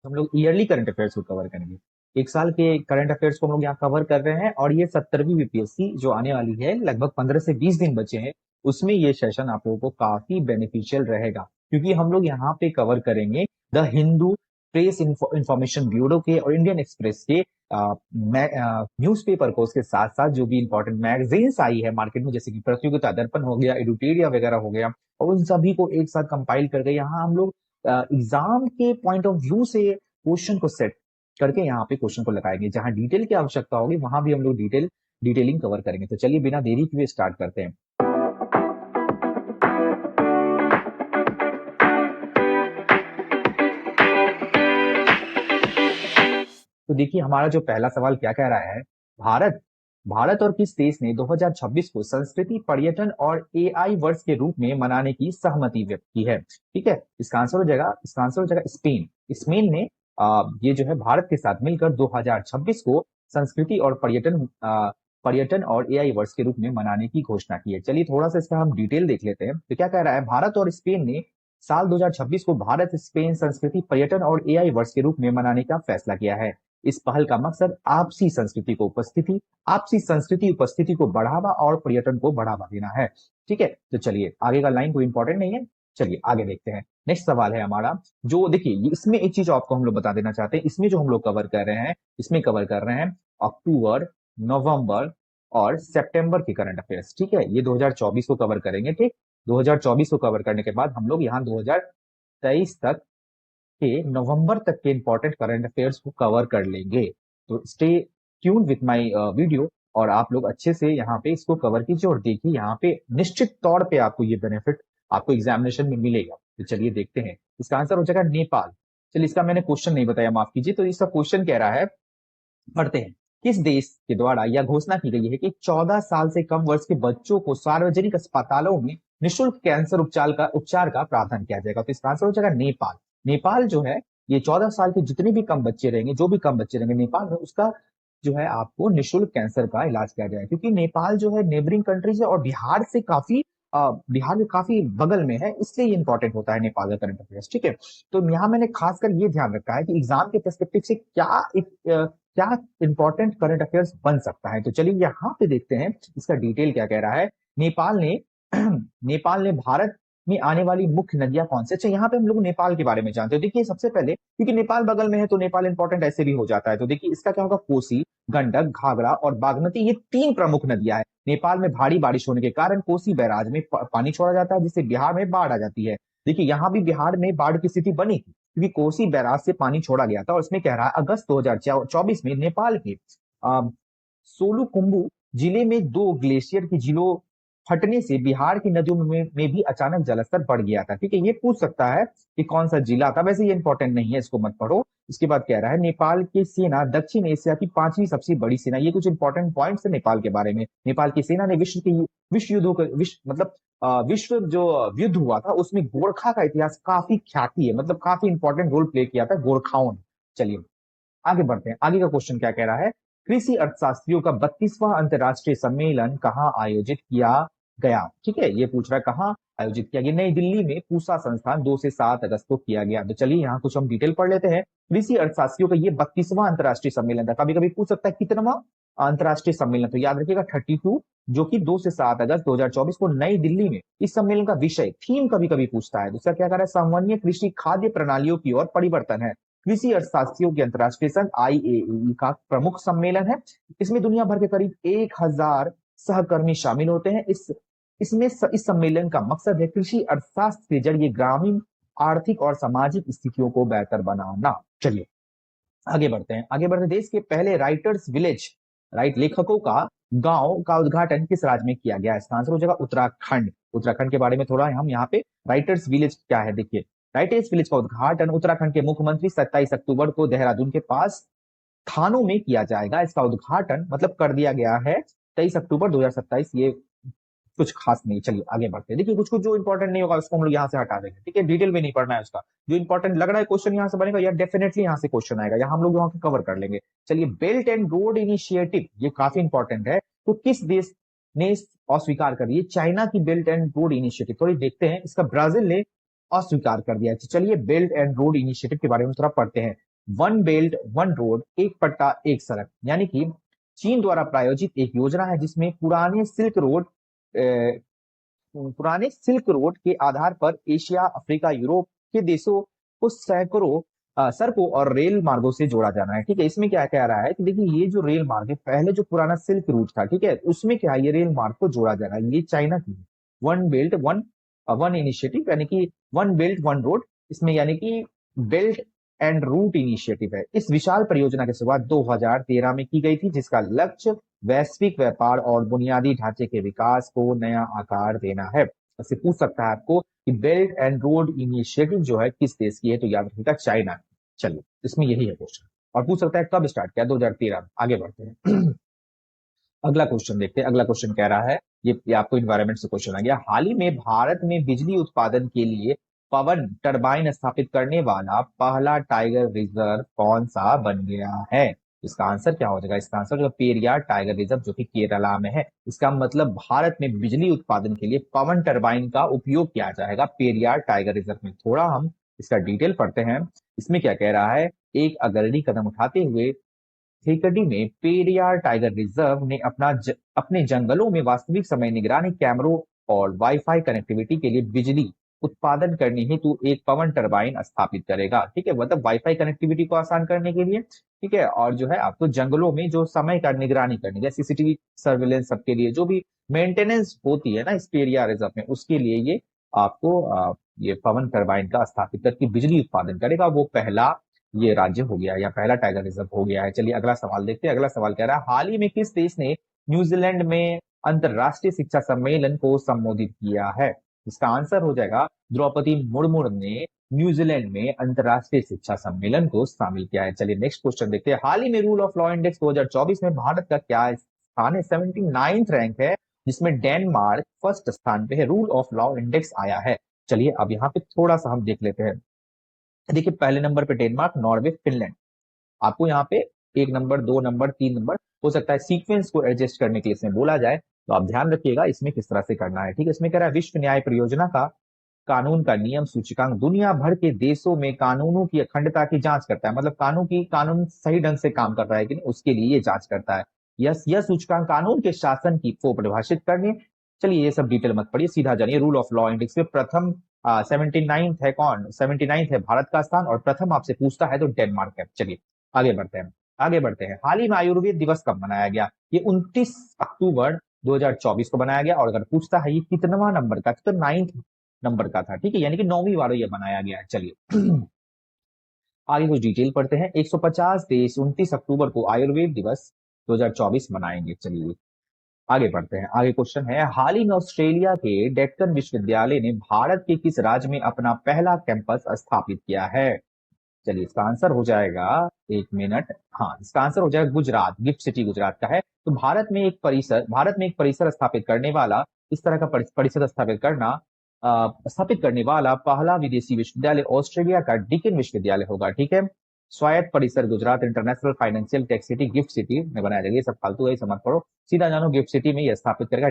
हम लोग yearly current affairs को कवर करेंगे। एक साल के करंट अफेयर्स को हम लोग यहाँ कवर कर रहे हैं, और ये 70वीं बीपीएससी जो आने वाली है, लगभग 15 से 20 दिन बचे हैं, उसमें ये सेशन आप लोगों को काफी बेनिफिशियल रहेगा, क्योंकि हम लोग यहाँ पे कवर करेंगे the Hindu press information bureau के और इंडियन एक्सप्रेस के न्यूज़पेपर को, उसके साथ साथ जो भी इंपॉर्टेंट मैगजीन्स आई है मार्केट में, जैसे कि प्रतियोगिता दर्पण हो गया, एडुटेरिया वगैरह हो गया, और उन सभी को एक साथ कंपाइल करके यहाँ हम लोग एग्जाम के पॉइंट ऑफ व्यू से क्वेश्चन को सेट करके यहाँ पे क्वेश्चन को लगाएंगे। जहां डिटेल की आवश्यकता होगी वहां भी हम लोग डिटेलिंग कवर करेंगे। तो चलिए बिना देरी किए स्टार्ट करते हैं। तो देखिए हमारा जो पहला सवाल क्या कह रहा है, भारत भारत और किस देश ने 2026 को संस्कृति, पर्यटन और एआई वर्ष के रूप में मनाने की सहमति व्यक्त की है? ठीक है, इसका आंसर हो जाएगा स्पेन। स्पेन ने ये जो है भारत के साथ मिलकर 2026 को संस्कृति और पर्यटन और एआई वर्ष के रूप में मनाने की घोषणा की है। चलिए थोड़ा सा इसका हम डिटेल देख लेते हैं। तो क्या कह रहा है, भारत और स्पेन ने साल 2026 को भारत स्पेन संस्कृति, पर्यटन और एआई वर्ष के रूप में मनाने का फैसला किया है। इस पहल का मकसद आपसी संस्कृति को बढ़ावा और पर्यटन को बढ़ावा देना है। ठीक है, तो चलिए आगे का लाइन कोई इंपॉर्टेंट नहीं है, चलिए आगे देखते हैं। नेक्स्ट सवाल है हमारा, जो देखिए इसमें एक चीज आपको हम लोग बता देना चाहते हैं। इसमें जो हम लोग कवर कर रहे हैं अक्टूबर, नवंबर और सितंबर के करंट अफेयर्स। ठीक है, ये 2024 को कवर करेंगे। ठीक, 2024 को कवर करने के बाद हम लोग यहाँ 2023 तक के नवंबर तक के इंपॉर्टेंट करंट अफेयर्स को कवर कर लेंगे। तो stay tune with my video, और आप लोग अच्छे से यहाँ पे इसको कवर कीजिए, और देखिए यहाँ पे निश्चित तौर पे आपको ये बेनिफिट आपको एग्जामिनेशन में मिलेगा। तो चलिए देखते हैं, इसका आंसर हो जाएगा नेपाल। चलिए इसका मैंने क्वेश्चन नहीं बताया, माफ कीजिए। तो इसका क्वेश्चन कह रहा है, पढ़ते हैं, किस देश के द्वारा यह घोषणा की गई है कि 14 साल से कम वर्ष के बच्चों को सार्वजनिक अस्पतालों में निःशुल्क कैंसर उपचार का प्रावधान किया जाएगा? तो इसका आंसर हो जाएगा नेपाल। नेपाल जो है, ये 14 साल के जितने भी कम बच्चे रहेंगे, जो भी कम बच्चे रहेंगे नेपाल में, उसका जो है आपको निःशुल्क कैंसर का इलाज किया जाएगा। क्योंकि नेपाल जो है नेबरिंग कंट्रीज है, और बिहार में काफी बगल में है, इसलिए ये इंपॉर्टेंट होता है नेपाल का करंट अफेयर्स। ठीक है, तो यहाँ मैंने खासकर ये ध्यान रखा है कि एग्जाम के पर्सपेक्टिव से क्या इंपॉर्टेंट करंट अफेयर्स बन सकता है। तो चलिए यहाँ पे देखते हैं इसका डिटेल क्या कह रहा है। नेपाल ने नेपाल ने भारत में आने वाली मुख्य नदियां कौन से? अच्छा, यहाँ पे हम लोग नेपाल के बारे में जानते हैं। देखिए सबसे पहले, क्योंकि नेपाल बगल में है तो नेपाल इंपॉर्टेंट ऐसे भी हो जाता है। तो देखिए इसका क्या होगा, कोसी, गंडक, घाघरा और बागमती, ये 3 प्रमुख नदियां हैं। नेपाल में भारी बारिश होने के कारण कोसी बैराज में पानी छोड़ा जाता है, जिससे बिहार में बाढ़ आ जाती है। देखिए यहाँ भी बिहार में बाढ़ की स्थिति बनी थी, क्योंकि कोसी बैराज से पानी छोड़ा गया था। और इसमें कह रहा है अगस्त 2024 में नेपाल के सोलुकुंबु जिले में 2 ग्लेशियर की झीलों फटने से बिहार की नदियों में भी अचानक जलस्तर बढ़ गया था। ठीक है, ये पूछ सकता है कि कौन सा जिला था, वैसे ये इंपॉर्टेंट नहीं है, इसको मत पढ़ो। इसके बाद कह रहा है, नेपाल की सेना दक्षिण एशिया की 5वीं सबसे बड़ी सेना। ये कुछ इंपॉर्टेंट पॉइंट्स है नेपाल के बारे में। नेपाल की सेना ने विश्व युद्धों का विश्व जो युद्ध हुआ था उसमें गोरखा का इतिहास काफी ख्याति है, मतलब काफी इंपॉर्टेंट रोल प्ले किया था गोरखाओं ने। चलिए आगे बढ़ते हैं, आगे का क्वेश्चन क्या कह रहा है, कृषि अर्थशास्त्रियों का 32वां अंतर्राष्ट्रीय सम्मेलन कहाँ आयोजित किया गया? ठीक है, ये पूछ रहा है कहाँ आयोजित किया गया। नई दिल्ली में पूसा संस्थान 2 से 7 अगस्त को किया गया। तो चलिए यहाँ कुछ हम डिटेल पढ़ लेते हैं। कृषि अर्थशास्त्रियों का ये 32वां अंतर्राष्ट्रीय सम्मेलन था। कभी कभी पूछ सकता है कितनावा अंतर्राष्ट्रीय सम्मेलन, तो याद रखिएगा 32, जो कि 2 से 7 अगस्त 2024 को नई दिल्ली में। इस सम्मेलन का विषय, थीम कभी कभी पूछता है। दूसरा क्या कर रहा है, समन्वय कृषि खाद्य प्रणालियों की ओर परिवर्तन है। कृषि अर्थशास्त्रियों के अंतर्राष्ट्रीय संघ IAEE का प्रमुख सम्मेलन है। इसमें दुनिया भर के करीब 1000 सहकर्मी शामिल होते हैं। इस सम्मेलन का मकसद है कृषि अर्थशास्त्र के जरिए ग्रामीण आर्थिक और सामाजिक स्थितियों को बेहतर बनाना। चलिए आगे बढ़ते देश के पहले लेखकों का गांव का उद्घाटन किस राज्य में किया गया? इसका आंसर हो जाएगा उत्तराखंड। उत्तराखंड के बारे में थोड़ा हम यहाँ पे, राइटर्स विलेज क्या है देखिए। राइटर्स विलेज का उद्घाटन उत्तराखंड के मुख्यमंत्री 27 अक्टूबर को देहरादून के पास थानों में किया जाएगा। इसका उद्घाटन मतलब कर दिया गया है 23 अक्टूबर 2027। ये कुछ खास नहीं। चलिए आगे बढ़ते हैं। देखिए कुछ कुछ जो इंपॉर्टेंट नहीं होगा उसको हम लोग यहाँ से हटा देंगे। ठीक है, डिटेल में नहीं पढ़ना है उसका। जो इंपॉर्टेंट लग रहा है क्वेश्चन यहाँ से बनेगा, यार डेफिनेटली यहाँ से क्वेश्चन आएगा, यहाँ हम लोग यहाँ कवर कर लेंगे। चलिए, बेल्ट एंड रोड इनिशिएटिव, ये काफी इंपॉर्टेंट है। तो किस देश ने अस्वीकार कर दिया चाइना की बेल्ट एंड रोड इनिशिएटिव? थोड़ी देखते हैं, इसका ब्राजील ने अस्वीकार कर दिया। चलिए बेल्ट एंड रोड इनिशिएटिव के बारे में थोड़ा पढ़ते हैं। वन बेल्ट वन रोड, एक पट्टा एक सड़क, यानी कि चीन द्वारा प्रायोजित एक योजना है जिसमें पुराने सिल्क रोड के आधार पर एशिया, अफ्रीका, यूरोप के देशों को सैकड़ों सड़कों और रेल मार्गों से जोड़ा जाना है। ठीक है, इसमें क्या कह रहा है कि देखिए ये जो रेल मार्ग है, पहले जो पुराना सिल्क रूट था, ठीक है, उसमें क्या है, ये रेल मार्ग को जोड़ा जा रहा है, ये चाइना की one belt one one initiative, यानी कि वन बेल्ट वन रोड, इसमें यानी कि बेल्ट एंड रूट इनिशिएटिव है। इस विशाल परियोजना की शुरुआत 2013 में की गई थी, जिसका लक्ष्य वैश्विक व्यापार और बुनियादी ढांचे के विकास को नया आकार देना है। ऐसे पूछ सकता है आपको कि बेल्ट एंड रोड इनिशिएटिव जो है किस देश की है, तो याद रखिएगा चाइना की। चलिए, इसमें यही है क्वेश्चन। और पूछ सकता है कब स्टार्ट किया, 2013 में। आगे बढ़ते हैं। अगला क्वेश्चन देखते हैं। अगला क्वेश्चन कह रहा है, ये आपको इन्वायरमेंट से क्वेश्चन आ गया, हाल ही में भारत में बिजली उत्पादन के लिए पवन टरबाइन स्थापित करने वाला पहला टाइगर रिजर्व कौन सा बन गया है? इसका आंसर क्या हो जाएगा? इसका आंसर जो पेरियार टाइगर रिजर्व, जो कि केरला में है। इसका मतलब भारत में बिजली उत्पादन के लिए पवन टरबाइन का उपयोग किया जाएगा पेरियार टाइगर रिजर्व में। थोड़ा हम इसका डिटेल पढ़ते हैं। इसमें क्या कह रहा है, एक अग्रणी कदम उठाते हुए थेकडी में पेरियार टाइगर रिजर्व ने अपने जंगलों में वास्तविक समय निगरानी कैमरों और वाईफाई कनेक्टिविटी के लिए बिजली उत्पादन करने हेतु एक पवन टरबाइन स्थापित करेगा। ठीक है, मतलब वाईफाई कनेक्टिविटी को आसान करने के लिए, ठीक है, और जो है आपको जंगलों में जो समय का निगरानी करने, जैसे सीसीटीवी सर्विलेंस सबके लिए जो भी मेंटेनेंस होती है ना इस पेरियार रिजर्व में, उसके लिए ये आपको ये पवन टरबाइन का स्थापित करके बिजली उत्पादन करेगा। वो पहला ये राज्य हो गया, या पहला टाइगर रिजर्व हो गया है। चलिए अगला सवाल देखते हैं। अगला सवाल कह रहा है, हाल ही में किस देश ने न्यूजीलैंड में अंतरराष्ट्रीय शिक्षा सम्मेलन को संबोधित किया है? इसका आंसर हो जाएगा द्रौपदी मुर्मू ने न्यूजीलैंड में अंतरराष्ट्रीय शिक्षा सम्मेलन को शामिल किया है। चलिए नेक्स्ट क्वेश्चन देखते हैं। हाल ही में रूल ऑफ लॉ इंडेक्स 2024 में भारत का क्या स्थान है? 79th रैंक है, जिसमें डेनमार्क फर्स्ट स्थान पे है। रूल ऑफ लॉ इंडेक्स आया है। चलिए अब यहाँ पे थोड़ा सा हम देख लेते हैं। देखिए पहले नंबर पे डेनमार्क, नॉर्वे, फिनलैंड। आपको यहाँ पे 1 नंबर, 2 नंबर, 3 नंबर हो सकता है सीक्वेंस को एडजस्ट करने के लिए इसमें बोला जाए, तो आप ध्यान रखिएगा इसमें किस तरह से करना है। ठीक है, इसमें कह रहा है विश्व न्याय परियोजना का कानून का नियम सूचकांक दुनिया भर के देशों में कानूनों की अखंडता की जांच करता है। मतलब कानून सही ढंग से काम कर रहा है कि नहीं, उसके लिए ये जांच करता है। यह सूचकांक कानून के शासन की को परिभाषित करने। चलिए ये सब डिटेल मत पढ़िए, सीधा जानिए। रूल ऑफ लॉ इंडेक्स में प्रथम 79th है कौन? 79th है भारत का स्थान, और प्रथम आपसे पूछता है तो डेनमार्क है। चलिए आगे बढ़ते हैं। आगे बढ़ते हैं। हाल ही में आयुर्वेद दिवस कब मनाया गया? ये 29 अक्टूबर 2024 को बनाया गया। और अगर पूछता है ये कितनवा नंबर का, तो 9th नंबर का था। ठीक है, यानी कि 9वीं बार ये बनाया गया है। चलिए आगे कुछ डिटेल पढ़ते हैं। 150 देश 29 अक्टूबर को आयुर्वेद दिवस 2024 मनाएंगे। चलिए आगे बढ़ते हैं। आगे क्वेश्चन है, हाल ही में ऑस्ट्रेलिया के डेक्कन विश्वविद्यालय ने भारत के किस राज्य में अपना पहला कैंपस स्थापित किया है? चलिए इसका आंसर हो जाएगा, 1 मिनट, हाँ इसका आंसर हो जाएगा गुजरात। गिफ्ट सिटी गुजरात का है। तो भारत में एक परिसर स्थापित करने वाला, इस तरह का परिसर स्थापित करने वाला पहला विदेशी विश्वविद्यालय ऑस्ट्रेलिया का डिकेन विश्वविद्यालय होगा। ठीक है, स्वायत्त परिसर Gujarat international financial tech city gift city में बनाया जाएगा। ये सब फालतू है, समझ पढ़ो, सीधा जानो। गिफ्ट सिटी में यह स्थापित करेगा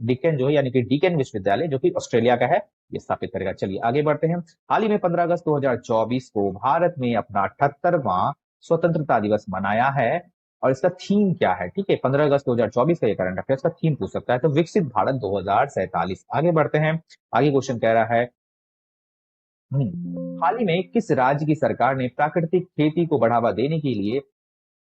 डिकेन जो है, यानी कि डिकेन विश्वविद्यालय जो कि ऑस्ट्रेलिया का है, ये स्थापित करेगा। चलिए आगे बढ़ते हैं। हाल ही में 15 अगस्त 2024 को भारत ने अपना 78वां स्वतंत्रता दिवस मनाया है। और इसका थीम क्या है? ठीक है, 15 अगस्त 2024 का ये करंट अफेयर्स का थीम पूछ सकता है, तो विकसित भारत 2047। आगे बढ़ते हैं। आगे क्वेश्चन कह रहा है, हाल ही में किस राज्य की सरकार ने प्राकृतिक खेती को बढ़ावा देने के लिए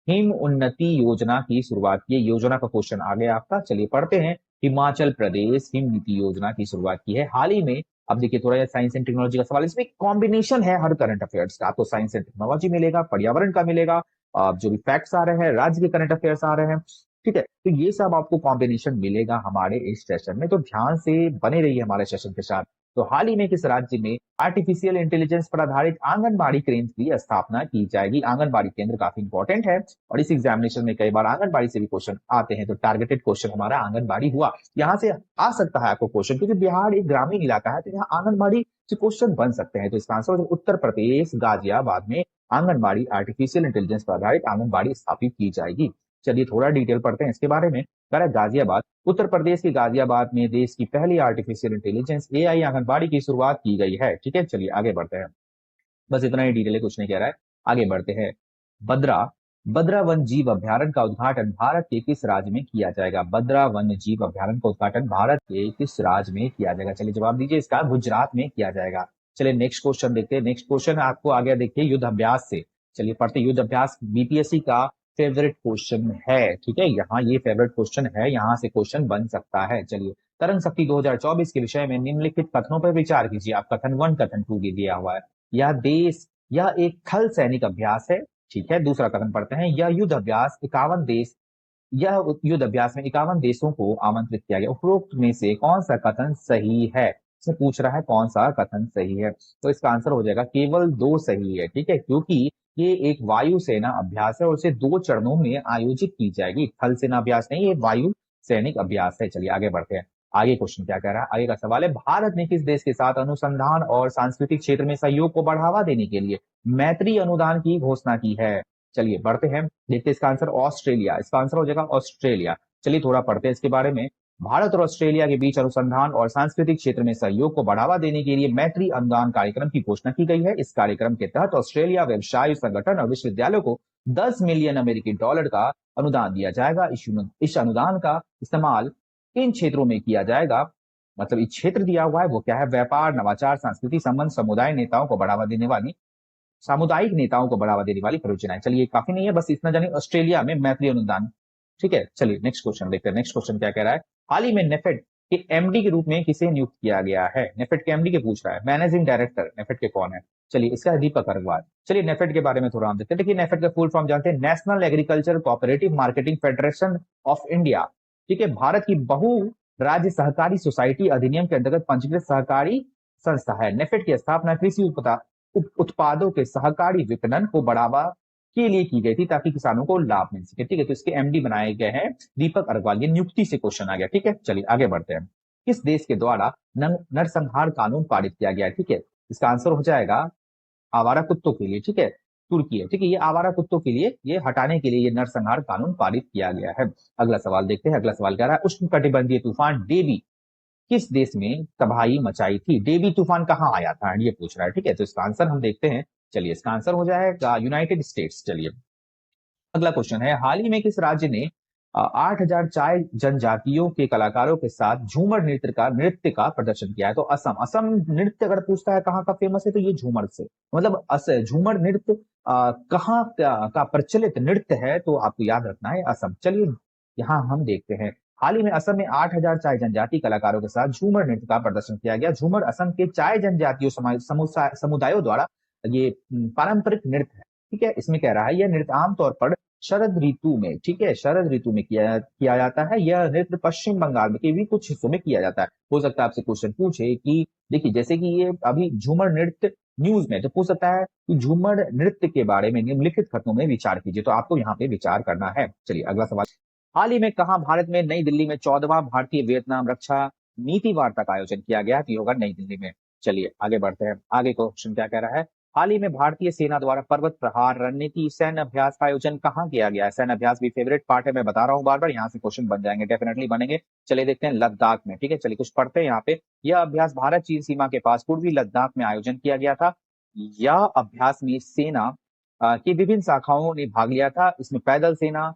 हिम उन्नति योजना की शुरुआत की? योजना का क्वेश्चन आ गया आपका। चलिए पढ़ते हैं। हिमाचल प्रदेश हिम नीति योजना की शुरुआत की है हाल ही में। अब देखिए थोड़ा साइंस एंड टेक्नोलॉजी का सवाल, इसमें कॉम्बिनेशन है हर करंट अफेयर्स का। आपको साइंस एंड टेक्नोलॉजी मिलेगा, पर्यावरण का मिलेगा, जो भी फैक्ट्स आ रहे हैं, राज्य के करंट अफेयर्स आ रहे हैं। ठीक है, तो ये सब आपको कॉम्बिनेशन मिलेगा हमारे इस सेशन में, तो ध्यान से बने रहिए हमारे सेशन के साथ। तो हाल ही में किस राज्य में आर्टिफिशियल इंटेलिजेंस पर आधारित आंगनबाड़ी केंद्र की स्थापना की जाएगी? आंगनबाड़ी केंद्र काफी इंपॉर्टेंट है, और इस एग्जामिनेशन में कई बार आंगनबाड़ी से भी क्वेश्चन आते हैं, तो टारगेटेड क्वेश्चन हमारा आंगनबाड़ी हुआ। यहाँ से आ सकता है आपको क्वेश्चन, क्योंकि बिहार एक ग्रामीण इलाका है, तो यहाँ आंगनबाड़ी से क्वेश्चन बन सकते हैं। तो इसका आंसर उत्तर प्रदेश गाजियाबाद में आंगनबाड़ी, आर्टिफिशियल इंटेलिजेंस पर आधारित आंगनबाड़ी स्थापित की जाएगी। चलिए थोड़ा डिटेल पढ़ते हैं इसके बारे में। गाजियाबाद, उत्तर प्रदेश के गाजियाबाद में देश की पहली आर्टिफिशियल इंटेलिजेंस एआई आंगनबाड़ी की शुरुआत की गई है। ठीक है, चलिए आगे बढ़ते हैं। बस इतना ही डिटेल है, कुछ नहीं कह रहा है। आगे बढ़ते हैं। बद्रा बद्रा वन जीव अभ्यारण्य का उद्घाटन भारत के किस राज्य में किया जाएगा? बद्रा वन जीव अभ्यारण्य का उद्घाटन भारत के किस राज्य में किया जाएगा? चलिए जवाब दीजिए इसका, गुजरात में किया जाएगा। चलिए नेक्स्ट क्वेश्चन देखते हैं। नेक्स्ट क्वेश्चन आपको आ गया, देखिए युद्ध अभ्यास से। चलिए पढ़ते, युद्ध अभ्यास बीपीएससी का फेवरेट क्वेश्चन है, ठीक है, यहाँ ये फेवरेट क्वेश्चन है, यहाँ से क्वेश्चन बन सकता है। चलिए, तरंग शक्ति 2024 के विषय में निम्नलिखित कथनों पर विचार कीजिए। आप कथन 1 कथन 2 भी दिया हुआ है। यह एक थल सैनिक अभ्यास है, ठीक है। दूसरा कथन पढ़ते हैं, यह युद्ध अभ्यास 51 देशों को आमंत्रित किया गया। उपरोक्त में से कौन सा कथन सही है? इसमें पूछ रहा है कौन सा कथन सही है, तो इसका आंसर हो जाएगा केवल 2 सही है, ठीक है, क्योंकि ये एक वायुसेना अभ्यास है और इसे 2 चरणों में आयोजित की जाएगी। थल सेना अभ्यास नहीं, ये वायु सैनिक अभ्यास है। चलिए आगे बढ़ते हैं। आगे क्वेश्चन क्या कह रहा है? आगे का सवाल है, भारत ने किस देश के साथ अनुसंधान और सांस्कृतिक क्षेत्र में सहयोग को बढ़ावा देने के लिए मैत्री अनुदान की घोषणा की है? चलिए बढ़ते हैं, देखते हैं इसका आंसर। ऑस्ट्रेलिया, इसका आंसर हो जाएगा ऑस्ट्रेलिया। चलिए थोड़ा पढ़ते हैं इसके बारे में। भारत और ऑस्ट्रेलिया के बीच अनुसंधान और सांस्कृतिक क्षेत्र में सहयोग को बढ़ावा देने के लिए मैत्री अनुदान कार्यक्रम की घोषणा की गई है। इस कार्यक्रम के तहत ऑस्ट्रेलिया व्यवसाय संगठन और विश्वविद्यालयों को 10 मिलियन अमेरिकी डॉलर का अनुदान दिया जाएगा। इस अनुदान का इस्तेमाल किन क्षेत्रों में किया जाएगा? मतलब इस क्षेत्र दिया हुआ है वो क्या है? व्यापार, नवाचार, सांस्कृतिक संबंध, सामुदायिक नेताओं को बढ़ावा देने वाली परियोजनाएं। चलिए काफी नहीं है, बस इतना जानिए ऑस्ट्रेलिया में मैत्री अनुदान, ठीक है। चलिए नेक्स्ट क्वेश्चन देखते हैं। नेक्स्ट क्वेश्चन क्या कह रहा है? हाल ही में नेफेड के एमडी के रूप में किसे नियुक्त किया गया है? नेफेड के एमडी के पूछ रहा है, मैनेजिंग डायरेक्टर नेफेड के कौन है? चलिए इसका है दीपक अग्रवाल। चलिए नेफेड के बारे में थोड़ा हम देखते हैं। देखिए नेफेड का फुल फॉर्म जानते हैं, national agriculture cooperative marketing federation of India, ठीक है। भारत की बहु राज्य सहकारी सोसाइटी अधिनियम के अंतर्गत पंजीकृत सहकारी संस्था है। नेफेड की स्थापना कृषि उत्पादों के सहकारी विपणन को बढ़ावा के लिए की गई थी ताकि किसानों को लाभ मिल सके, ठीक है। तो इसके एमडी बनाए गए हैं दीपक अग्रवाल। ये नियुक्ति से क्वेश्चन आ गया, ठीक है। चलिए आगे बढ़ते हैं। किस देश के द्वारा नरसंहार कानून पारित किया गया है? ठीक है, इसका आंसर हो जाएगा आवारा कुत्तों के लिए, ठीक है, तुर्की है, ठीक है। ये आवारा कुत्तों के लिए, ये हटाने के लिए ये नरसंहार कानून पारित किया गया है। अगला सवाल देखते हैं। अगला सवाल कह रहा है, उष्णकटिबंधीय तूफान डेवी किस देश में तबाही मचाई थी? डेवी तूफान कहाँ आया था, ये पूछ रहा है, ठीक है। तो इसका आंसर हम देखते हैं। चलिए इसका आंसर हो जाएगा यूनाइटेड स्टेट्स। चलिए अगला क्वेश्चन है, हाल ही में किस राज्य ने 8,000 चाय जनजातियों के कलाकारों के साथ झूमर नृत्य का प्रदर्शन किया है? तो असम नृत्य अगर पूछता है कहाँ का फेमस है, तो ये झूमर से, मतलब झूमर नृत्य कहाँ का प्रचलित नृत्य है, तो आपको याद रखना है असम। चलिए यहाँ हम देखते हैं। हाल ही में असम में 8,000 चाय जनजाति कलाकारों के साथ झूमर नृत्य का प्रदर्शन किया गया। झूमर असम के चाय जनजातियों समुदायों द्वारा ये पारंपरिक नृत्य है, ठीक है। इसमें कह रहा है, यह नृत्य आमतौर पर शरद ऋतु में, ठीक है, शरद ऋतु में किया जाता है। यह नृत्य पश्चिम बंगाल में के भी कुछ हिस्सों में किया जाता है। हो सकता है आपसे क्वेश्चन पूछे कि देखिए जैसे कि ये अभी झूमर नृत्य न्यूज में, तो पूछ सकता है कि झूमर नृत्य के बारे में निम्नलिखित कथनों में विचार कीजिए, तो आपको यहाँ पे विचार करना है। चलिए अगला सवाल, हाल ही में कहा भारत में नई दिल्ली में 14वां भारतीय वियतनाम रक्षा नीति वार्ता का आयोजन किया गया, तो होगा नई दिल्ली में। चलिए आगे बढ़ते हैं। आगे क्वेश्चन क्या कह रहा है, हाल ही में भारतीय सेना द्वारा पर्वत प्रहार रणनीति सैन्य अभ्यास का आयोजन कहाँ किया गया है? सैन्य अभ्यास भी फेवरेट पार्ट है, मैं बता रहा हूँ बार बार, यहाँ से क्वेश्चन बन जाएंगे, डेफिनेटली बनेंगे। चलिए देखते हैं, लद्दाख में, ठीक है। चलिए कुछ पढ़ते हैं यहाँ पे। यह अभ्यास भारत चीन सीमा के पास पूर्वी लद्दाख में आयोजन किया गया था। यह अभ्यास में सेना की विभिन्न शाखाओं ने भाग लिया था। इसमें पैदल सेना,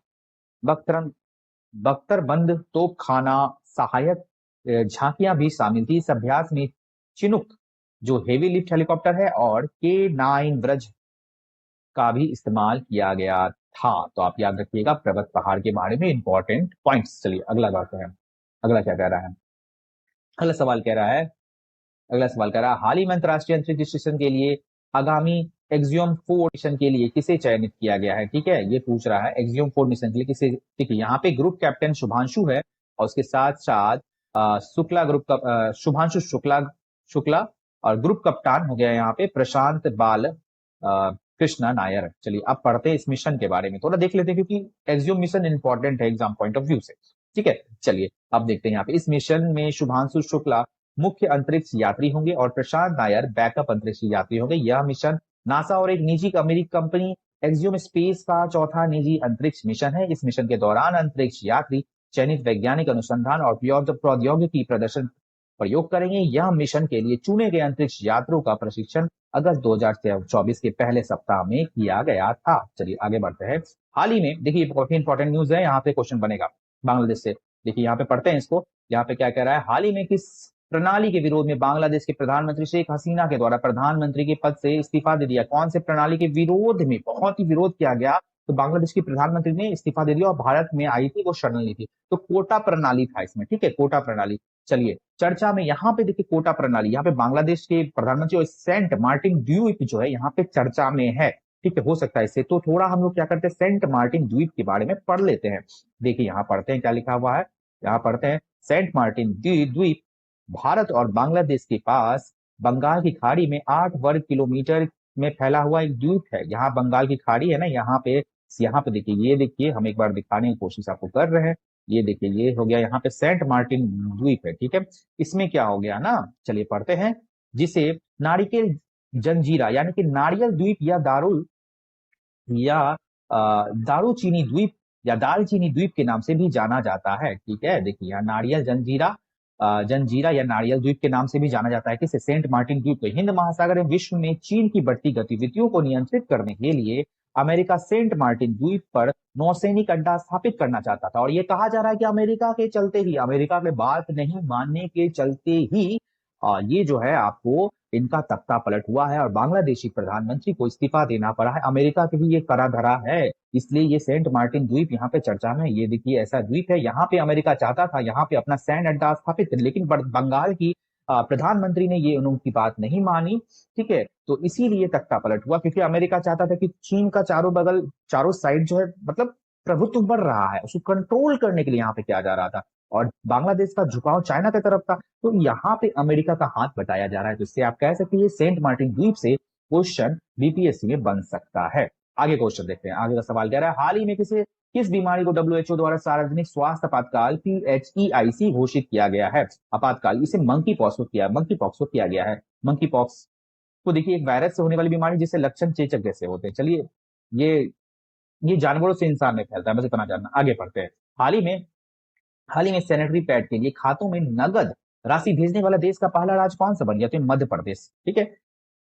बख्तरबंद तोपखाना, सहायक झांकियां भी शामिल थी। इस अभ्यास में चिनूक जो हेवी लिफ्ट हेलीकॉप्टर है और K9 व्रज का भी इस्तेमाल किया गया था। तो आप याद रखिएगा पर्वत पहाड़ के बारे में इंपॉर्टेंट पॉइंट्स। चलिए अगला बात है, अगला क्या कह रहा है? अगला सवाल कह रहा है, हाल ही में अंतरराष्ट्रीय अंतरिक्ष स्टेशन के लिए आगामी एक्सियोम 4 मिशन के लिए किसे चयनित किया गया है? ठीक है, ये पूछ रहा है एक्सियोम 4 मिशन के लिए किसे, ठीक है। यहाँ पे ग्रुप कैप्टन शुभांशु है और उसके साथ साथ शुक्ला ग्रुप का शुभांशु शुक्ला और ग्रुप कप्तान हो गया यहाँ पे प्रशांत बाल कृष्णा नायर। चलिए अब पढ़ते हैं इस मिशन के बारे में, थोड़ा देख लेते हैं क्योंकि एक्सियोम मिशन इंपॉर्टेंट है एग्जाम पॉइंट ऑफ व्यू से, ठीक है। चलिए अब देखते हैं यहाँ पे, इस मिशन में शुभांशु शुक्ला मुख्य अंतरिक्ष यात्री होंगे और प्रशांत नायर बैकअप अंतरिक्ष यात्री होंगे। यह मिशन नासा और एक निजी अमेरिकी कंपनी एक्सियोम स्पेस का चौथा निजी अंतरिक्ष मिशन है। इस मिशन के दौरान अंतरिक्ष यात्री चयनित वैज्ञानिक अनुसंधान और प्रौद्योगिकी प्रदर्शन प्रयोग करेंगे। यह मिशन के लिए चुने गए अंतरिक्ष यात्रियों का प्रशिक्षण अगस्त 2024 के पहले सप्ताह में किया गया था। चलिए आगे बढ़ते हैं। हाल ही में देखिए बहुत ही इंपॉर्टेंट न्यूज है, यहाँ पे क्वेश्चन बनेगा बांग्लादेश से। देखिए यहाँ पे पढ़ते हैं इसको। यहाँ पे क्या कह रहा है, हाल ही में किस प्रणाली के विरोध में बांग्लादेश के प्रधानमंत्री शेख हसीना के द्वारा प्रधानमंत्री के पद से इस्तीफा दे दिया? कौन से प्रणाली के विरोध में बहुत ही विरोध किया गया, तो बांग्लादेश की प्रधानमंत्री ने इस्तीफा दे दिया और भारत में आई थी वो शरण ली थी। तो कोटा प्रणाली था इसमें, ठीक है, कोटा प्रणाली। चलिए चर्चा में यहाँ पे देखिए कोटा प्रणाली, यहाँ पे बांग्लादेश के प्रधानमंत्री और सेंट मार्टिन द्वीप जो है यहाँ पे चर्चा में है, ठीक है। हो सकता है इससे तो थोड़ा हम लोग क्या करते हैं, सेंट मार्टिन द्वीप के बारे में पढ़ लेते हैं। देखिए यहाँ पढ़ते हैं क्या लिखा हुआ है, यहाँ पढ़ते हैं सेंट मार्टिन द्वीप भारत और बांग्लादेश के पास बंगाल की खाड़ी में 8 वर्ग किलोमीटर में फैला हुआ एक द्वीप है। यहाँ बंगाल की खाड़ी है ना, यहाँ पे देखिए, ये देखिए हम एक बार दिखाने की कोशिश आपको कर रहे हैं। ये देखिए ये हो गया यहाँ पे सेंट मार्टिन द्वीप है, ठीक है। इसमें क्या हो गया ना, चलिए पढ़ते हैं, जिसे नारिकेल जंजीरा यानी कि नारियल द्वीप या दारूचीनी द्वीप या दालचीनी द्वीप के नाम से भी जाना जाता है, ठीक है। देखिए यहाँ नारियल जंजीरा या नारियल द्वीप के नाम से भी जाना जाता है। किसे? सेंट मार्टिन द्वीप को। हिंद महासागर एवं विश्व में चीन की बढ़ती गतिविधियों को नियंत्रित करने के लिए अमेरिका सेंट मार्टिन द्वीप पर नौसैनिक अड्डा स्थापित करना चाहता था। और ये कहा जा रहा है कि अमेरिका के चलते ही, अमेरिका के बात नहीं मानने के चलते ही ये जो है आपको इनका तख्ता पलट हुआ है और बांग्लादेशी प्रधानमंत्री को इस्तीफा देना पड़ा है। अमेरिका के भी ये करा धरा है, इसलिए ये सेंट मार्टिन द्वीप यहाँ पे चर्चा में। ये देखिए ऐसा द्वीप है, यहाँ पे अमेरिका चाहता था यहाँ पे अपना सैन्य अड्डा स्थापित कर, लेकिन बंगाल की प्रधानमंत्री ने ये उनकी बात नहीं मानी, ठीक है। तो इसीलिए तख्ता पलट हुआ, क्योंकि अमेरिका चाहता था कि चीन का चारों साइड जो है मतलब प्रभुत्व बढ़ रहा है, उसको कंट्रोल करने के लिए यहाँ पे किया जा रहा था। और बांग्लादेश का झुकाव चाइना की तरफ था, तो यहाँ पे अमेरिका का हाथ बटाया जा रहा है। तो इससे आप कह सकते हैं सेंट मार्टिन द्वीप से क्वेश्चन बीपीएससी में बन सकता है। आगे क्वेश्चन देखते हैं। आगे का सवाल कह रहा है, हाल ही में किस बीमारी को डब्ल्यूएचओ द्वारा सार्वजनिक स्वास्थ्य आपातकाल PHEIC घोषित किया गया है? आपातकाल, इसे मंकी पॉक्स को किया गया है। मंकी पॉक्स को देखिए एक वायरस से होने वाली बीमारी जिससे लक्षण चेचक जैसे होते हैं। चलिए ये जानवरों से इंसान में फैलता है, बस इतना जानना। आगे बढ़ते हैं। हाल ही में सैनिटरी पैड के लिए खातों में नगद राशि भेजने वाला देश का पहला राज्य कौन सा बन गया? तो मध्य प्रदेश, ठीक है।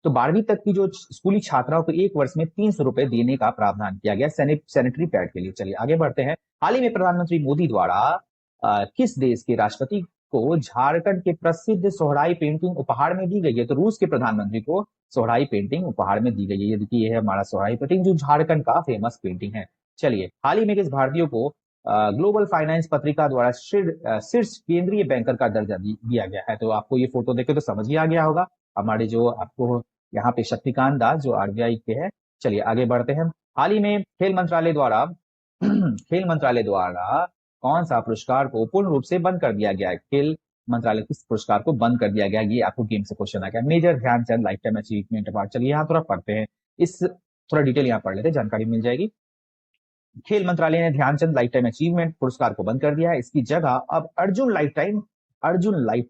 तो 12वीं तक की जो स्कूली छात्राओं को एक वर्ष में 300 रुपए देने का प्रावधान किया गया सैनिटरी पैड के लिए। चलिए आगे बढ़ते हैं। हाल ही में प्रधानमंत्री मोदी द्वारा किस देश के राष्ट्रपति को झारखंड के प्रसिद्ध सोहराई पेंटिंग उपहार में दी गई है? तो रूस के प्रधानमंत्री को सोहराई पेंटिंग उपहार में दी गई है। ये देखिए ये है हमारा सोहराई पेंटिंग जो झारखंड का फेमस पेंटिंग है। चलिए हाल ही में किस भारतीय को ग्लोबल फाइनेंस पत्रिका द्वारा शीर्ष केंद्रीय बैंकर का दर्जा दिया गया है? तो आपको ये फोटो देखे तो समझ ही आ गया होगा, हमारे जो आपको यहाँ पे शक्तिकांत दास जो आरबीआई के हैं। चलिए आगे बढ़ते हैं। हाल ही में खेल मंत्रालय द्वारा कौन सा पुरस्कार को पूर्ण रूप से बंद कर दिया गया है? खेल मंत्रालय किस पुरस्कार को बंद कर दिया गया? ये आपको गेम से क्वेश्चन आ गया। Major Dhyan Chand lifetime achievement award. चलिए यहाँ थोड़ा पढ़ते हैं, इस थोड़ा डिटेल यहाँ पढ़ लेते हैं, जानकारी मिल जाएगी। खेल मंत्रालय ने ध्यानचंद लाइफ टाइम अचीवमेंट पुरस्कार को बंद कर दिया है। इसकी जगह अब अर्जुन लाइफ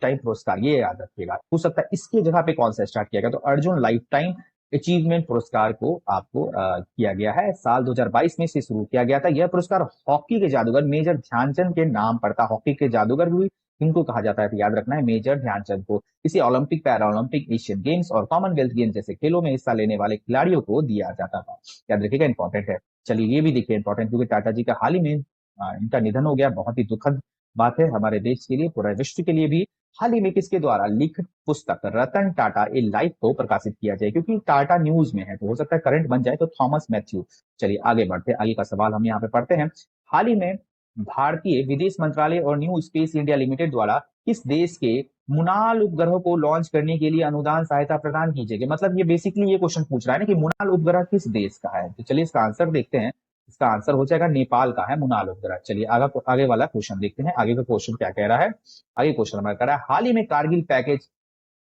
टाइम पुरस्कार, ये याद रखिएगा। हो सकता है इसकी जगह पे कौन सा स्टार्ट किया गया, तो अर्जुन लाइफ टाइम अचीवमेंट पुरस्कार को आपको किया गया है। साल 2022 में से शुरू किया गया था। यह पुरस्कार हॉकी के जादूगर मेजर ध्यानचंद के नाम पर था। हॉकी के जादूगर भी इनको कहा जाता है, तो याद रखना है मेजर ध्यानचंद को। इसे Olympic, para Olympic, Asian games और कॉमनवेल्थ गेम्स जैसे खेलों में हिस्सा लेने वाले खिलाड़ियों को दिया जाता था। याद रखिएगा, इंपॉर्टेंट है। चलिए ये भी देखिए इंपॉर्टेंट, क्योंकि टाटा जी का हाल ही में इनका निधन हो गया। बहुत ही दुखद बात है हमारे देश के लिए, पूरे विश्व के लिए भी। हाल ही में किसके द्वारा लिखित पुस्तक रतन टाटा ए लाइफ को प्रकाशित किया जाए? क्योंकि टाटा न्यूज में है तो हो सकता है करंट बन जाए, तो थॉमस मैथ्यू। चलिए आगे बढ़ते हैं, आगे का सवाल हम यहाँ पे पढ़ते हैं। हाल ही में भारतीय विदेश मंत्रालय और न्यू स्पेस इंडिया लिमिटेड द्वारा किस देश के मुनाल उपग्रह को लॉन्च करने के लिए अनुदान सहायता प्रदान की जाएगी? मतलब ये बेसिकली ये क्वेश्चन पूछ रहा है ना कि मुनाल उपग्रह किस देश का है। तो चलिए इसका आंसर देखते हैं। इसका आंसर हो जाएगा नेपाल का है मुनाल उपग्रह। चलिए आगे वाला क्वेश्चन देखते हैं। आगे का क्वेश्चन क्या कह रहा है? आगे क्वेश्चन हमारा कह रहा है, हाल ही में कारगिल पैकेज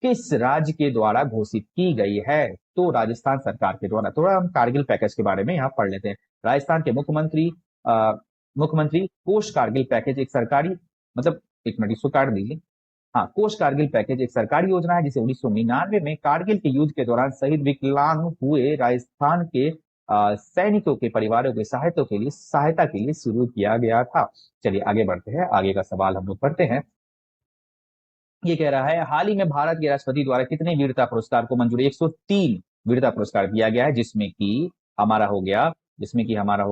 किस राज्य के द्वारा घोषित की गई है? तो राजस्थान सरकार के द्वारा। थोड़ा हम कारगिल पैकेज के बारे में यहाँ पढ़ लेते हैं। राजस्थान के मुख्यमंत्री कोष कारगिल पैकेज एक सरकारी, मतलब एक मिनट इसको काट दीजिए। हाँ, कोष कारगिल पैकेज एक सरकारी योजना है जिसे 1999 में कारगिल के युद्ध के दौरान शहीद विकलांग हुए राजस्थान के सैनिकों के परिवारों की सहायता के लिए शुरू किया गया था। चलिए आगे बढ़ते हैं, आगे का सवाल हम लोग पढ़ते हैं। ये कह रहा है हाल ही में भारत के राष्ट्रपति द्वारा कितने वीरता पुरस्कार को मंजूरी, 103 वीरता पुरस्कार दिया गया है, जिसमें कि हमारा हो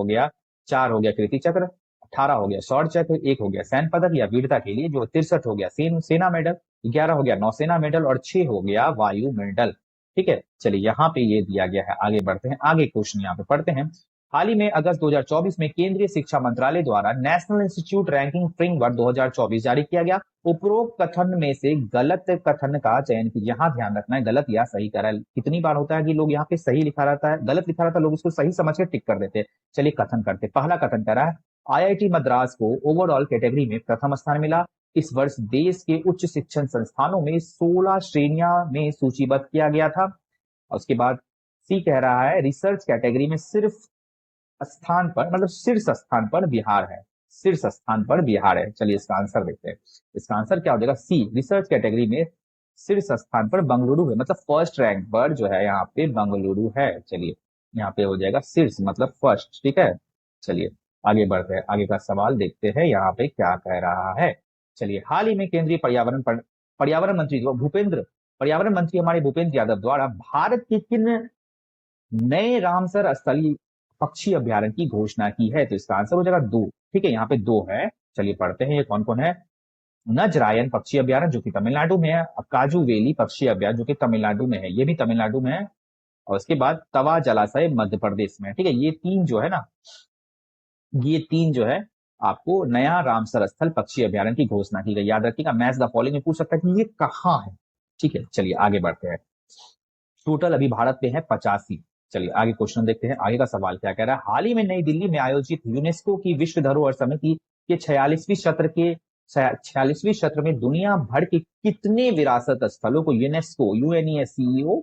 गया 4 हो गया कीर्ति चक्र, 18 हो गया शौर्य चक्र, 1 हो गया सैन्य पदक या वीरता के लिए, जो 63 हो गया सेना मेडल, 11 हो गया नौसेना मेडल और 6 हो गया वायु मेडल। ठीक है, चलिए यहाँ पे ये दिया गया है। आगे बढ़ते हैं, आगे क्वेश्चन यहाँ पे पढ़ते हैं। हाल ही में अगस्त 2024 में केंद्रीय शिक्षा मंत्रालय द्वारा नेशनल इंस्टीट्यूट रैंकिंग फ्रेमवर्क 2024 जारी किया गया। उपरोक्त कथन में से गलत कथन का चयन कीजिए। यहाँ ध्यान रखना है गलत या सही कह रहा है। कितनी बार होता है कि लोग यहाँ पे सही लिखा रहता है, गलत लिखा रहता है, लोग इसको सही समझ के टिक कर देते हैं। चलिए कथन करते। पहला कथन कह रहा है आईआईटी मद्रास को ओवरऑल कैटेगरी में प्रथम स्थान मिला। इस वर्ष देश के उच्च शिक्षण संस्थानों में 16 श्रेणियां में सूचीबद्ध किया गया था। और उसके बाद सी कह रहा है रिसर्च कैटेगरी में सिर्फ स्थान पर, मतलब शीर्ष स्थान पर बिहार है, शीर्ष स्थान पर बिहार है। चलिए इसका आंसर देखते हैं। इसका आंसर क्या हो जाएगा, सी, रिसर्च कैटेगरी में शीर्ष स्थान पर बंगलुरु है, मतलब फर्स्ट रैंक पर जो है यहाँ पे बंगलुरु है। चलिए यहाँ पे हो जाएगा शीर्ष मतलब फर्स्ट। ठीक है, चलिए आगे बढ़ते हैं, आगे का सवाल देखते हैं यहाँ पे क्या कह रहा है। चलिए हाल ही में केंद्रीय पर्यावरण मंत्री पर्यावरण मंत्री हमारे भूपेंद्र यादव द्वारा भारत के किन नए रामसर स्थलीय पक्षी अभ्यारण्य की घोषणा की है, तो इसका आंसर हो जाएगा 2। ठीक है, यहाँ पे 2 है। चलिए पढ़ते हैं ये कौन कौन है। नजरायन पक्षी अभ्यारण्य जो कि तमिलनाडु में है, काजू वेली पक्षी अभ्यारण्य जो कि तमिलनाडु में है, ये भी तमिलनाडु में है। और उसके बाद तवा जलाशय मध्य प्रदेश में। ठीक है, ये 3 जो है ना, ये 3 जो है आपको नया रामसर स्थल पक्षी अभ्यारण्य की घोषणा की गई। याद रखिएगा, मैच द फॉलोइंग में पूछ सकता है कि ये कहाँ है। ठीक है, चलिए आगे बढ़ते हैं। टोटल अभी भारत पे है 85। चलिए आगे क्वेश्चन देखते हैं, आगे का सवाल क्या कह रहा है। हाल ही में नई दिल्ली में आयोजित यूनेस्को की विश्व धरोहर समिति के 46वीं सत्र में दुनिया भर के कितने विरासत स्थलों को यूनेस्को यूएनईएससीओ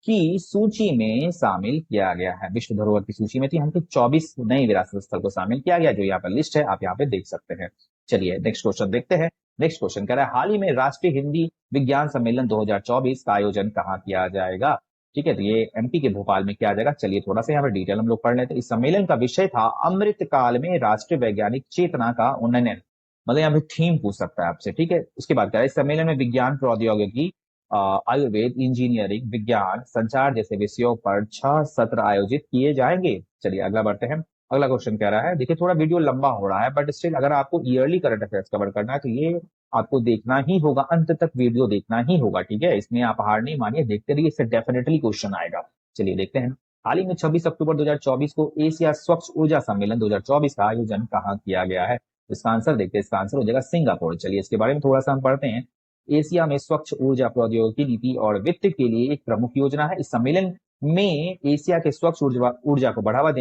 की सूची में शामिल किया गया है। विश्व धरोहर की सूची में थी, हमको 24 नए विरासत स्थल को शामिल किया गया, जो यहाँ पर लिस्ट है, आप यहाँ पे देख सकते हैं। चलिए नेक्स्ट क्वेश्चन देखते हैं। नेक्स्ट क्वेश्चन कह रहा है हाल ही में राष्ट्रीय हिंदी विज्ञान सम्मेलन 2024 का आयोजन कहाँ किया जाएगा। ठीक है, तो ये एमपी के भोपाल में किया जाएगा। चलिए थोड़ा सा यहाँ पर डिटेल हम लोग पढ़ लेते हैं। इस सम्मेलन का विषय था अमृत काल में राष्ट्रीय वैज्ञानिक चेतना का उन्नयन, मतलब यहाँ पे थीम पूछ सकता है आपसे। ठीक है, उसके बाद कह रहा है इस सम्मेलन में विज्ञान प्रौद्योगिकी आयुर्वेद इंजीनियरिंग विज्ञान संचार जैसे विषयों पर 6 सत्र आयोजित किए जाएंगे। चलिए अगला बढ़ते हैं। अगला क्वेश्चन कह रहा है, देखिए थोड़ा वीडियो लंबा हो रहा है, बट स्टिल अगर आपको ईयरली करंट अफेयर्स कवर करना है तो ये आपको देखना ही होगा, अंत तक वीडियो देखना ही होगा। ठीक है, इसमें आप हार नहीं मानिए, देखते रहिए, इससे डेफिनेटली क्वेश्चन आएगा। चलिए देखते हैं। हाल ही में 26 अक्टूबर 2024 को एशिया स्वच्छ ऊर्जा सम्मेलन 2024 का आयोजन कहाँ किया गया है। इसका आंसर देखते हैं। इसका आंसर हो जाएगा सिंगापुर। चलिए इसके बारे में थोड़ा सा हम पढ़ते हैं। एशिया में स्वच्छ ऊर्जा प्रौद्योगिकी नीति और वित्त के लिए एक प्रमुख योजना है। इस सम्मेलन में एशिया के स्वच्छ ऊर्जा को बढ़ावा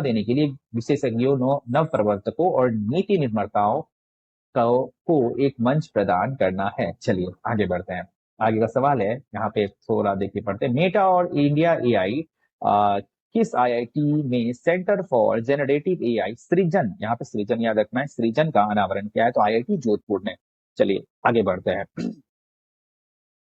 देने के लिए विशेषज्ञों, नव प्रवर्तकों और नीति निर्माताओं को एक मंच प्रदान करना है। चलिए आगे बढ़ते हैं। आगे का सवाल है, यहाँ पे थोड़ा देखिए पढ़ते हैं। मेटा और इंडिया एआई किस आईआईटी में सेंटर फॉर जनरेटिव एआई सृजन, यहाँ पे सृजन याद रखना है, सृजन का अनावरण किया है, तो आईआईटी जोधपुर में। चलिए आगे बढ़ते हैं।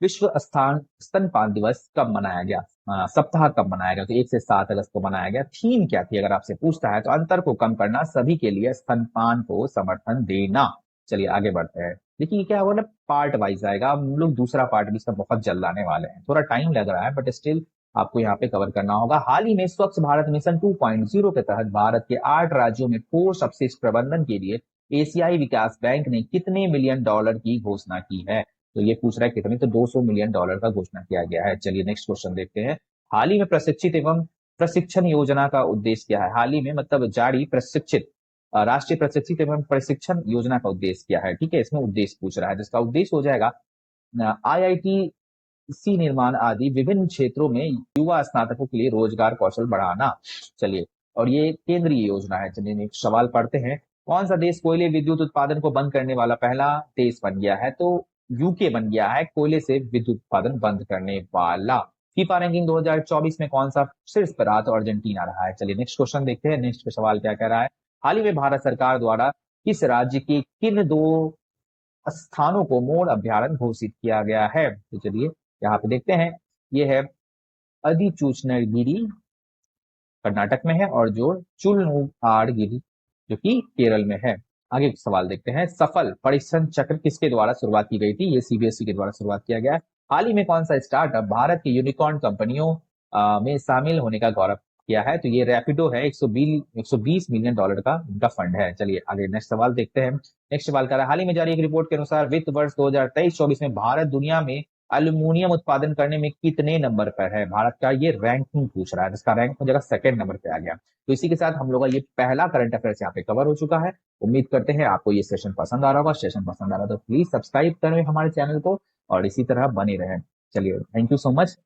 विश्व स्तनपान दिवस कब मनाया गया, सप्ताह कब मनाया गया, तो 1 से 7 अगस्त को मनाया गया। थीम क्या थी अगर आपसे पूछता है, तो अंतर को कम करना, सभी के लिए स्तनपान को समर्थन देना। चलिए आगे बढ़ते हैं। देखिए क्या होगा ना, पार्ट वाइज आएगा, हम लोग दूसरा पार्ट भी इसका बहुत जल्द लाने वाले हैं, थोड़ा टाइम लग रहा है बट स्टिल आपको यहाँ पे कवर करना होगा। हाल ही में स्वच्छ भारत मिशन 2.0 के तहत भारत के 8 राज्यों में ठोस अपशिष्ट प्रबंधन के लिए एशियाई विकास बैंक ने कितने मिलियन डॉलर की घोषणा की है, तो ये पूछ रहा है कितने, तो 200 मिलियन डॉलर का घोषणा किया गया है। चलिए नेक्स्ट क्वेश्चन देखते हैं। हाल ही में प्रशिक्षित एवं प्रशिक्षण योजना का उद्देश्य क्या है। हाल ही में मतलब जारी प्रशिक्षित राष्ट्रीय प्रशिक्षित एवं प्रशिक्षण योजना का उद्देश्य क्या है। ठीक है, इसमें उद्देश्य पूछ रहा है, जिसका उद्देश्य हो जाएगा आईआईटी सी निर्माण आदि विभिन्न क्षेत्रों में युवा स्नातकों के लिए रोजगार कौशल बढ़ाना। चलिए, और ये केंद्रीय योजना है। चलिए एक सवाल पढ़ते हैं। कौन सा देश कोयले विद्युत उत्पादन को बंद करने वाला पहला देश बन गया है, तो यूके बन गया है कोयले से विद्युत उत्पादन बंद करने वाला। फीफा रैंकिंग 2024 में कौन सा शीर्ष पर रहा, तो अर्जेंटीना रहा है। चलिए नेक्स्ट क्वेश्चन देखते हैं। नेक्स्ट सवाल क्या कह रहा है। हाल ही में भारत सरकार द्वारा किस राज्य के किन 2 स्थानों को मोर अभ्यारण्य घोषित किया गया है, तो चलिए यहाँ पे देखते हैं। ये है अदिचूचनगिरी कर्नाटक में है, और जो चुलनुआरगिरी जो कि केरल में है। आगे सवाल देखते हैं, सफल परीक्षण चक्र किसके द्वारा शुरुआत की गई थी? ये सीबीएसई के द्वारा शुरुआत किया गया है। हाल ही में कौन सा स्टार्टअप भारत की यूनिकॉर्न कंपनियों में शामिल होने का गौरव किया है? तो ये रैपिडो है। 120 मिलियन डॉलर का उनका फंड है। चलिए आगे नेक्स्ट सवाल देखते हैं। नेक्स्ट सवाल कर रहा है, हाल ही में जारी एक रिपोर्ट के अनुसार वित्त वर्ष 2023-24 में भारत दुनिया में एल्यूमिनियम उत्पादन करने में कितने नंबर पर है? भारत का ये रैंकिंग पूछ रहा है, जिसका रैंक हो जाएगा सेकंड नंबर पे आ गया। तो इसी के साथ हम लोग का ये पहला करंट अफेयर्स यहाँ पे कवर हो चुका है। उम्मीद करते हैं आपको ये सेशन पसंद आ रहा होगा। सेशन पसंद आ रहा तो प्लीज सब्सक्राइब करें हमारे चैनल को और इसी तरह बने रहें। चलिए, थैंक यू सो मच।